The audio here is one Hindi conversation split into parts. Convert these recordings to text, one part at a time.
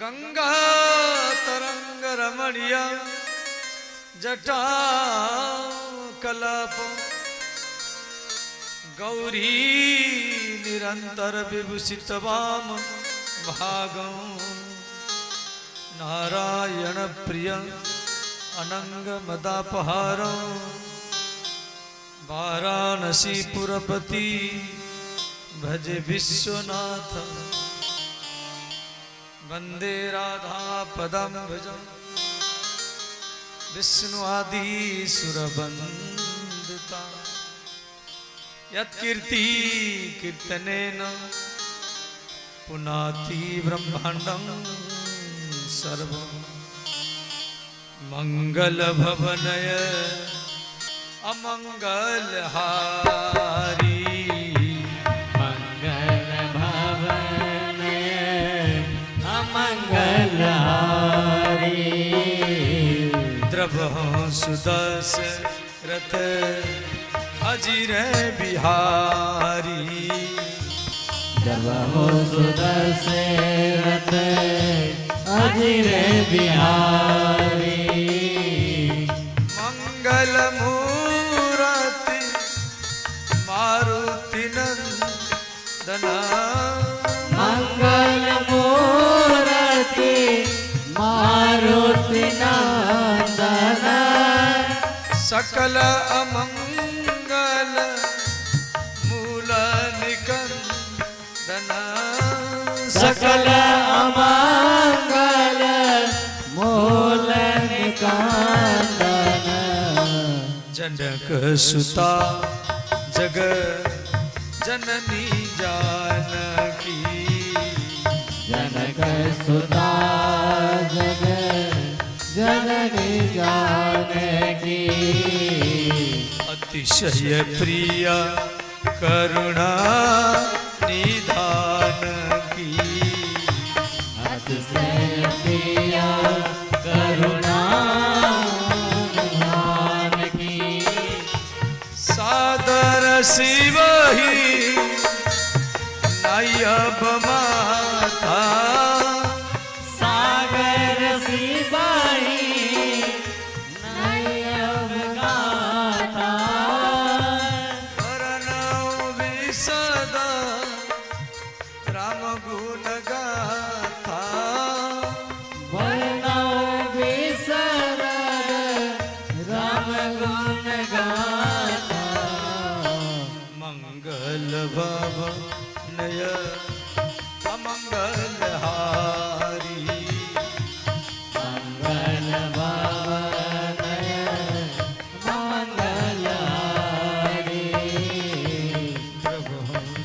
गंगा तरंग रमणीय जटा कलाप गौरी निरंतर विभूषित वाम भागं नारायण प्रिय अनंग मदापहारं वाराणसी पुरपति भजे विश्वनाथ वंदे राधा पदम भजं विष्णु आदि सुरवंदिता यत्कीर्ति कीर्तनेन पुनाति ब्रह्मांडं सर्वं मंगल भवनय अमंगल हारी मंगल भवनय अमंगल हारी द्रवः सुदशरथ अजिर बिहारी द्रवः सुदशरथ अजिर बिहारी मंगल मूर्ति मारुति नंदन मंगल मूर्ति मारुति नंदन सकल अमंगल मूल निकंदन सकल अमंगल मूल निकंदन जनक सुता जग जननी जानकी जनक सुता जग जननी जानकी अतिशय प्रिय करुणा निधान की अतिशय प्रिय करुणा निधान की सादर शिव ही नायब माता सागर सिपाही नयब गाथा वरनौ विसदा राम गुण गाथा वर्णौ विसरद राम गुण गाथा मंगल भवनय अमंगल हारी मंगल भवनय मंगल हारी प्रभु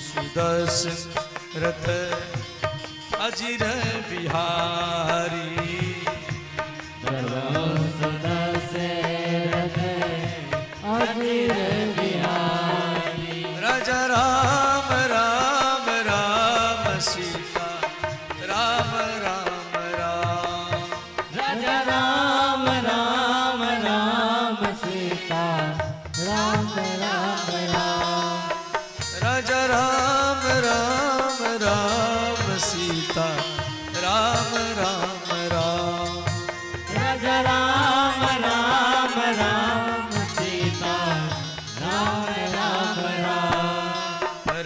सुदशरथ अजिर बिहारी प्रभु सुदशरथ अजिर बिहारी राजा राम राम राम सीता राम राम राम राजा राम राम राम सीता राम राम राम राजा राम राम राम सीता राम राम राम राजा राम राम राम सीता राम राम राम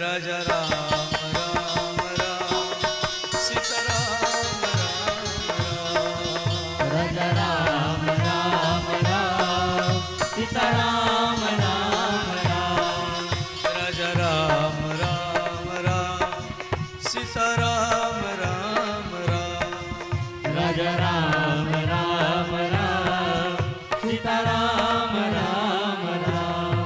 राजा राम राम राम सीता राम राम राम राजा राम राम राम सीता राम राम राम राजा राम राम राम सीता राम राम राम राजा राम राम राम सीता राम राम राम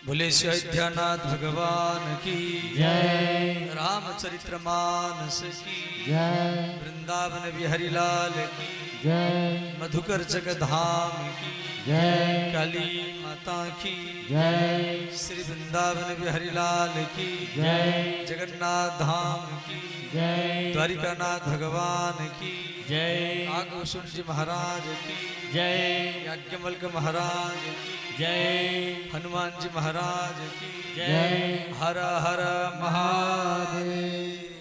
बोले श्री अयोध्यानाथ भगवान की जय रामचरित्र मानस की जय वृंदावन बिहारी लाल की जय मधुकर जगधाम की जय काली माता की जय श्री वृंदावन बिहारी लाल की जय जगन्नाथ धाम की जय द्वारिकानाथ भगवान की जय आगुसुन जी महाराज की जय याज्ञवल्क महाराज की जय हनुमान जी महाराज की जय हर हर महादेव।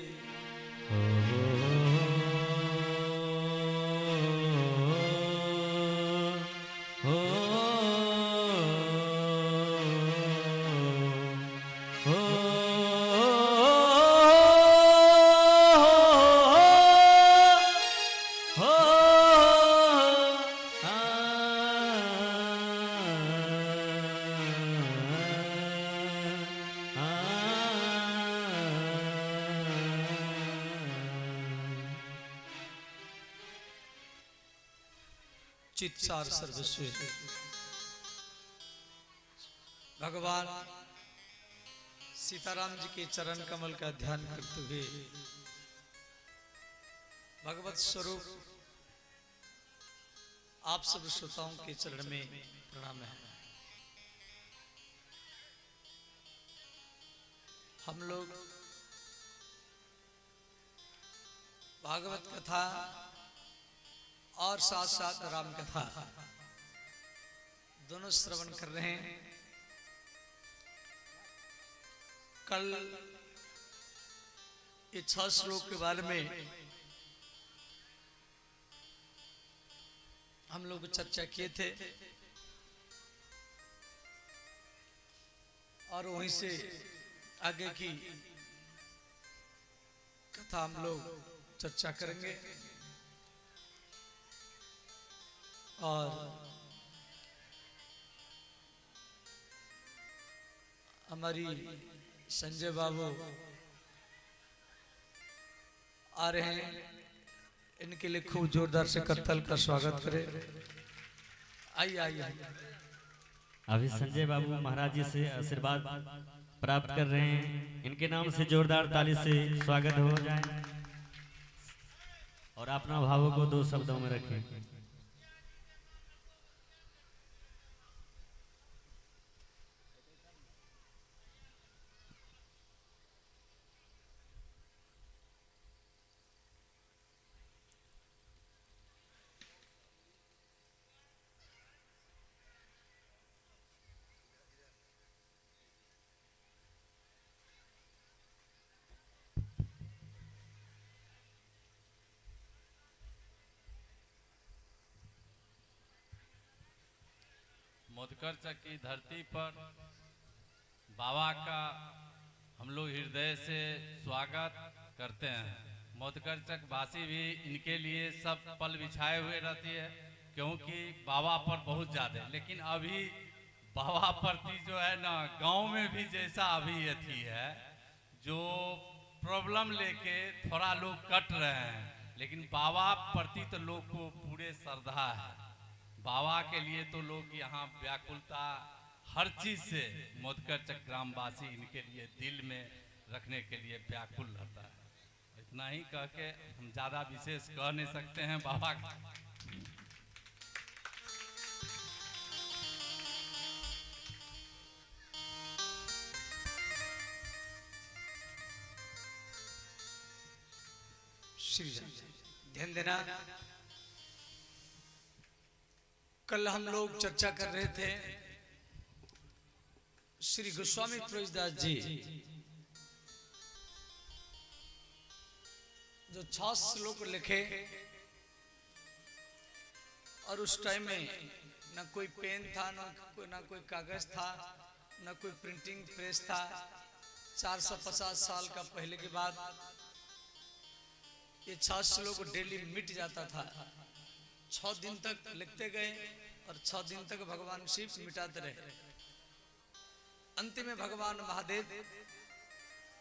चित्सार सर्वस्व भगवान सीताराम जी के चरण कमल का ध्यान करते हुए भगवत स्वरूप आप सब श्रोताओं के चरण में प्रणाम है। हम लोग भागवत कथा और साथ साथ राम कथा दोनों श्रवण कर रहे हैं। कल ये 6 श्लोक के बारे में हम लोग चर्चा किए थे और वहीं से आगे की कथा हम लोग चर्चा करेंगे। और हमारी संजय बाबू आ रहे हैं, इनके लिए खूब जोरदार से करताल का स्वागत करें। आइए आइए। अभी संजय बाबू महाराज जी से आशीर्वाद प्राप्त कर रहे हैं, इनके नाम से जोरदार ताली से स्वागत हो जाए और अपना भावों को 2 शब्दों में रखें। मोदकरचक की धरती पर बाबा का हम लोग हृदय से स्वागत करते हैं। मोदकरचक वासी भी इनके लिए सब पल बिछाए हुए रहती है, क्योंकि बाबा पर बहुत ज़्यादा। लेकिन अभी बाबा प्रति जो है ना, गांव में भी जैसा अभी अथी है, जो प्रॉब्लम लेके थोड़ा लोग कट रहे हैं, लेकिन बाबा प्रति तो लोग को पूरे श्रद्धा है। बाबा के लिए तो लोग यहाँ व्याकुलता हर चीज से मोदकरचक ग्रामवासी इनके लिए दिल में रखने के लिए व्याकुल रहता है। इतना ही कह के हम ज़्यादा विशेष कह नहीं सकते हैं बाबा का। श्री ध्यान देना। कल हम लोग चर्चा कर रहे थे श्री गोस्वामी तुलसीदास जी जो 6 श्लोक लिखे, और उस टाइम में ना कोई पेन था, ना कोई कागज था, ना कोई प्रिंटिंग प्रेस था। 450 साल का पहले के बाद ये 6 श्लोक डेली मिट जाता था। 6 दिन तक लिखते गए और 6 दिन तक भगवान शिव मिटाते रहे। अंतिम में भगवान महादेव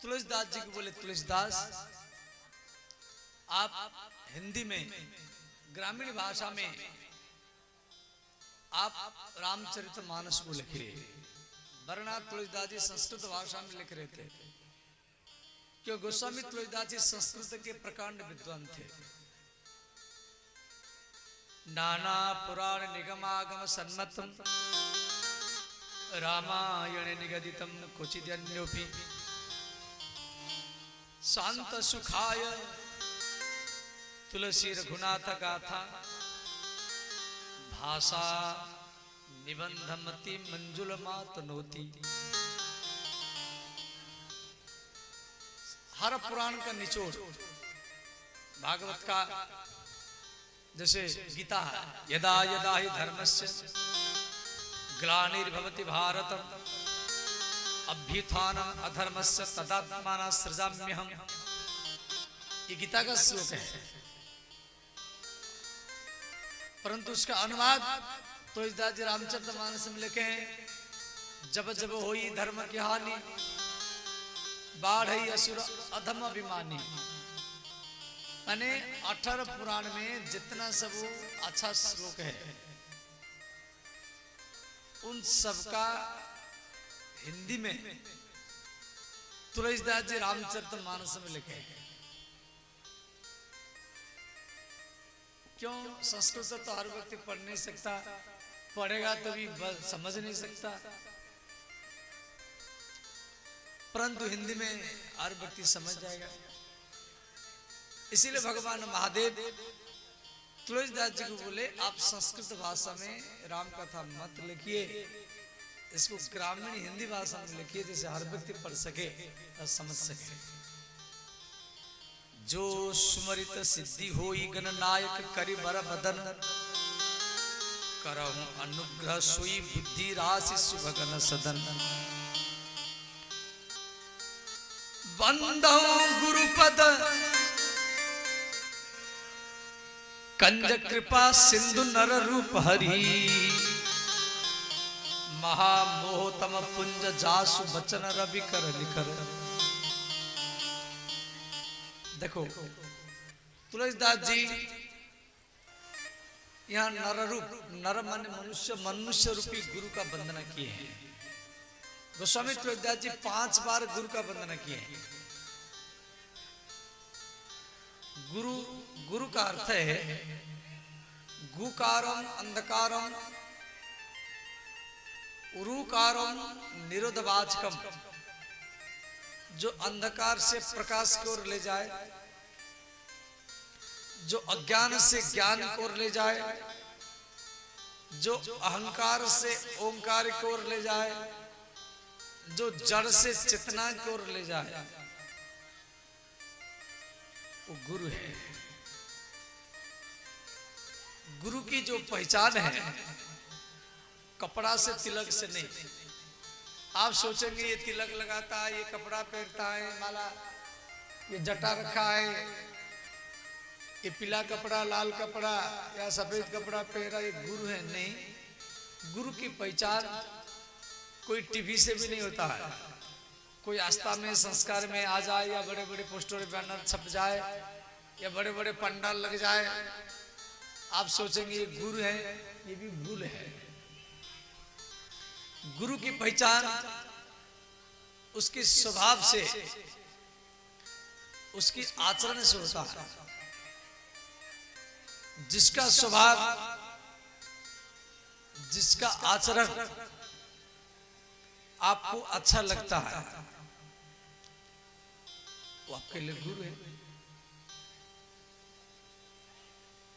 तुलसीदास जी को बोले, तुलसीदास आप हिंदी में ग्रामीण भाषा में आप रामचरितमानस को लिखिए। वरना तुलसीदास जी संस्कृत भाषा में लिख रहे थे, क्यों गोस्वामी तुलसीदास जी संस्कृत के प्रकांड विद्वान थे। नाना पुराण निगमागम सन्मतम रामायण निगदितम क्वचिदन्योपि शांत सुखाय तुलसी रघुनाथ गाथा भाषा निबंधमति मंजुल मातनोति। हर पुराण का निचोड़ भागवत का, जैसे गीता है, यदा यदा हि धर्मस्य ग्लानिर्भवति भारत अभ्युत्थानम् अधर्मस्य तदात्मानं सृजाम्यहम्। ये गीता का श्लोक है, परंतु उसका अनुवाद तुलसीदास जी रामचरितमानस में लिखे हैं। जब जब होई धर्म की हानि, बाढ़ई असुर अधम अभिमानी। माने 18 पुराण में जितना सब अच्छा श्लोक है उन सबका हिंदी में तुलसीदास जी रामचरितमानस में लिखे हैं। क्यों? संस्कृत तो हर व्यक्ति पढ़ नहीं सकता, पढ़ेगा तभी समझ नहीं सकता, परंतु हिंदी में हर व्यक्ति समझ जाएगा। इसीलिए भगवान महादेव तुलसीदास जी को बोले आप संस्कृत भाषा में राम कथा मत लिखिए, इसको ग्रामीण हिंदी भाषा में लिखिए जिसे हर व्यक्ति पढ़ सके और समझ सके। जो सुमरित सिद्धि होई गणनायक करि बर बदन, करहु अनुग्रह सोई बुद्धि राशि सुभगन सदन। बंदहु गुरुपद कंज कृपा सिंधु नर रूप हरि, महामोहतम पुंज जासु बचन रवि कर निकर। देखो तुलसीदास जी यहाँ नर रूप, नर माने मनुष्य, मनुष्य रूपी गुरु का वंदना किए हैं। गोस्वामी तुलसीदास जी 5 बार गुरु का वंदना किए हैं। गुरु, गुरु का अर्थ है गुकारम अंधकारम उरुकारम निरोधवाचकम, जो अंधकार से प्रकाश की ओर ले जाए, जो अज्ञान से ज्ञान की ओर ले जाए, जो अहंकार से ओंकार की ओर ले जाए, जो जड़ से चेतना की ओर ले जाए, वो गुरु है। गुरु की जो पहचान है कपड़ा से तिलक से नहीं। आप सोचेंगे ये तिलक लगाता है, ये कपड़ा पहनता है, माला, ये जटा रखा है, ये पीला कपड़ा, लाल कपड़ा या सफेद कपड़ा पहना, ये गुरु है। नहीं, गुरु की पहचान कोई टीवी से भी नहीं होता है, कोई आस्था में संस्कार में आ जाए या बड़े बड़े पोस्टर बैनर छप जाए या बड़े बड़े पंडाल लग जाए, आप सोचेंगे ये गुरु है, ये भी भूल है। गुरु की पहचान उसके स्वभाव से, उसकी आचरण से होता है। जिसका स्वभाव, जिसका आचरण आपको अच्छा लगता है वो आपके लिए गुरु है।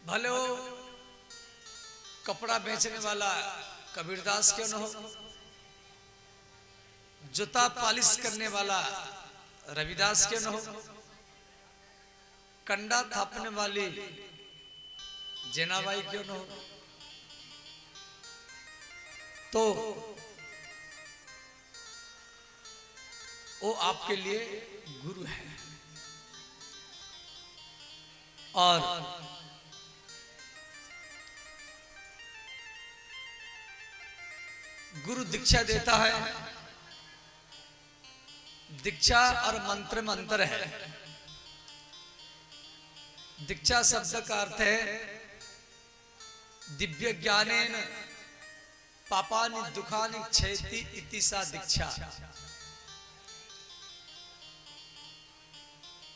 भले वो कपड़ा बेचने वाला कबीरदास क्यों न हो, जूता पालिश करने वाला रविदास क्यों न हो, कंडा थापने वाली जेनाबाई क्यों न हो, तो वो आपके लिए गुरु है। और गुरु दीक्षा देता है। दीक्षा और मंत्र में अंतर है। दीक्षा शब्द का अर्थ है दिव्य ज्ञानेन पापानि दुखानि क्षयति इति सा दीक्षा।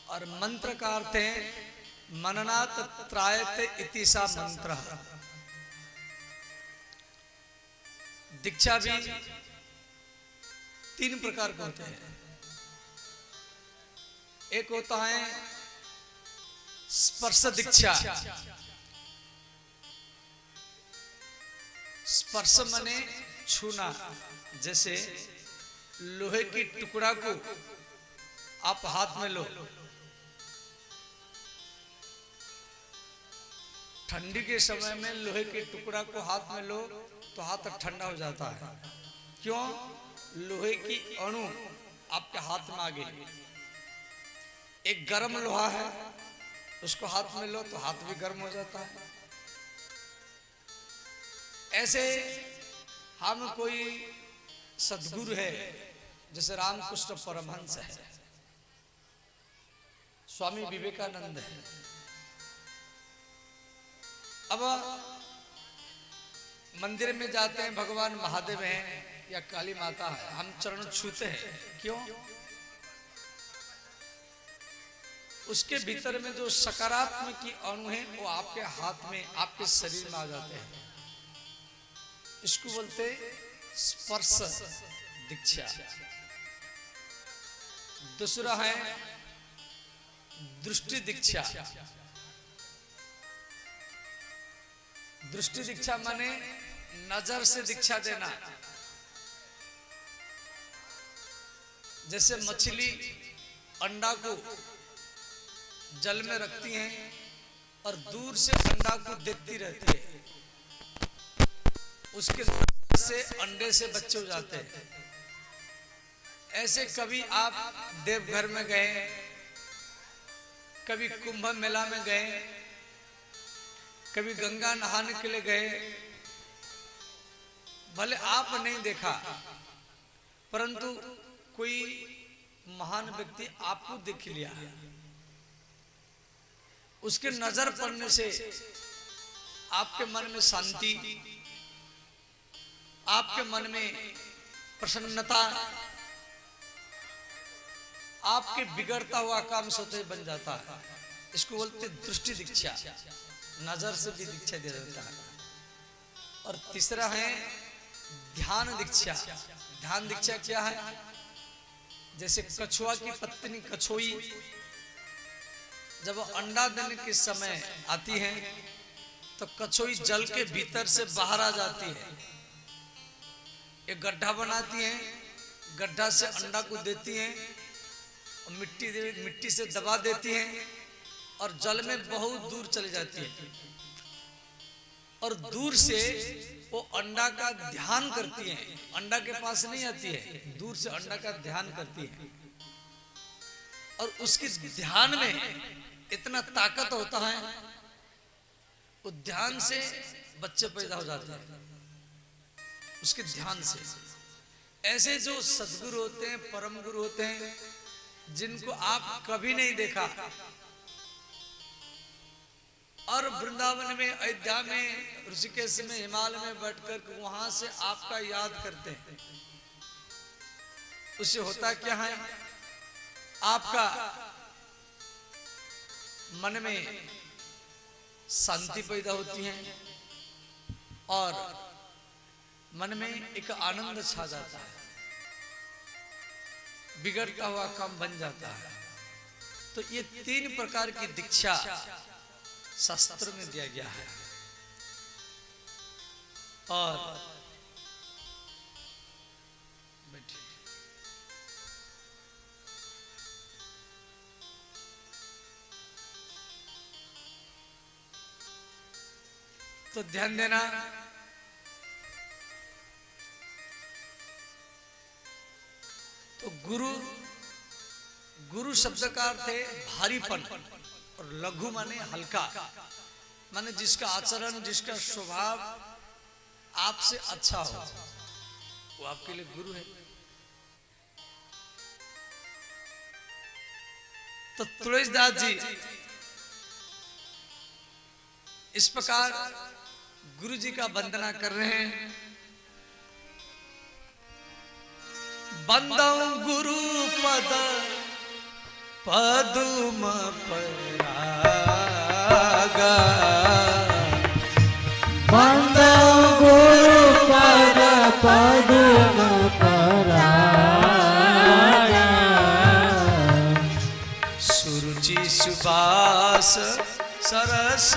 और मंत्र का अर्थ है मननात् त्रायते इति सा मंत्र। दीक्षा भी 3 प्रकार के होते हैं। एक होता है स्पर्श दीक्षा। स्पर्श माने छूना। जैसे लोहे की टुकड़ा को आप हाथ में लो, ठंडी के समय में लोहे के टुकड़ा को हाथ में लो तो हाथ ठंडा हो जाता है। क्यों? लोहे की अणु आपके हाथ में आ गई। एक गर्म लोहा है, उसको हाथ में लो तो हाथ भी गर्म हो जाता है। ऐसे हम कोई सद्गुरु है, जैसे रामकृष्ण परमहंस है, स्वामी विवेकानंद है, अब मंदिर में जाते हैं, भगवान महादेव हैं या काली माता है, हम चरण छूते हैं, क्यों? उसके भीतर में जो सकारात्मक की अणु है वो आपके हाथ में, आपके शरीर में आ जाते हैं। इसको बोलते स्पर्श दीक्षा। दूसरा है दृष्टि दीक्षा। दृष्टि दीक्षा माने नजर से दीक्षा देना। जैसे मछली अंडा को जल में रखती हैं और दूर से अंडा को देखती रहती है, उसके से अंडे से बच्चे हो जाते हैं। ऐसे कभी आप देवघर में गए, कभी कुंभ मेला में गए, कभी गंगा नहाने के लिए गए, भले आप नहीं देखा परंतु कोई महान व्यक्ति आपको देख लिया, उसके नजर पड़ने से आपके मन में शांति, आपके मन में प्रसन्नता, आपके बिगड़ता हुआ काम स्वतः बन जाता है। इसको बोलते दृष्टि दीक्षा, नजर से भी दीक्षा दिया जाता है। और तीसरा है ध्यान दीक्षा। ध्यान दीक्षा क्या है? जैसे कछुआ की पत्नी कछोई जब अंडा देने के समय आती है तो कछोई जल के भीतर से बाहर आ जाती है, एक गड्ढा बनाती है, गड्ढा से अंडा को देती है और मिट्टी से दबा देती है और जल में बहुत दूर चली जाती है और दूर से वो अंडा का ध्यान करती है। अंडा के पास नहीं आती है, दूर से अंडा का ध्यान करती है और उसके ध्यान में इतना ताकत होता है, वो ध्यान से बच्चे पैदा हो जाते हैं उसके ध्यान से। ऐसे जो सद्गुरु होते हैं, परम गुरु होते हैं, जिनको आप कभी नहीं देखा और वृंदावन में, अयोध्या में, ऋषिकेश में, हिमालय में बैठकर वहां से आपका याद करते हैं, उससे होता क्या है? आपका मन में शांति पैदा होती है और मन में एक आनंद छा जाता है, बिगड़ता हुआ काम बन जाता है। तो ये 3 प्रकार की दीक्षा शास्त्र में दिया गया है। और बैठिए, तो ध्यान देना, तो गुरु, गुरु शब्द का अर्थ है भारीपन और लघु माने हल्का, माने जिसका आचरण, जिसका स्वभाव आपसे अच्छा हो वो आपके लिए गुरु है। तो तुलसीदास जी इस प्रकार गुरु जी का वंदना कर रहे हैं। बंदौ गुरु पद पदुम परागा, बंदौ गुरु पद पदुम परागा, सुरुचि सुबास सरस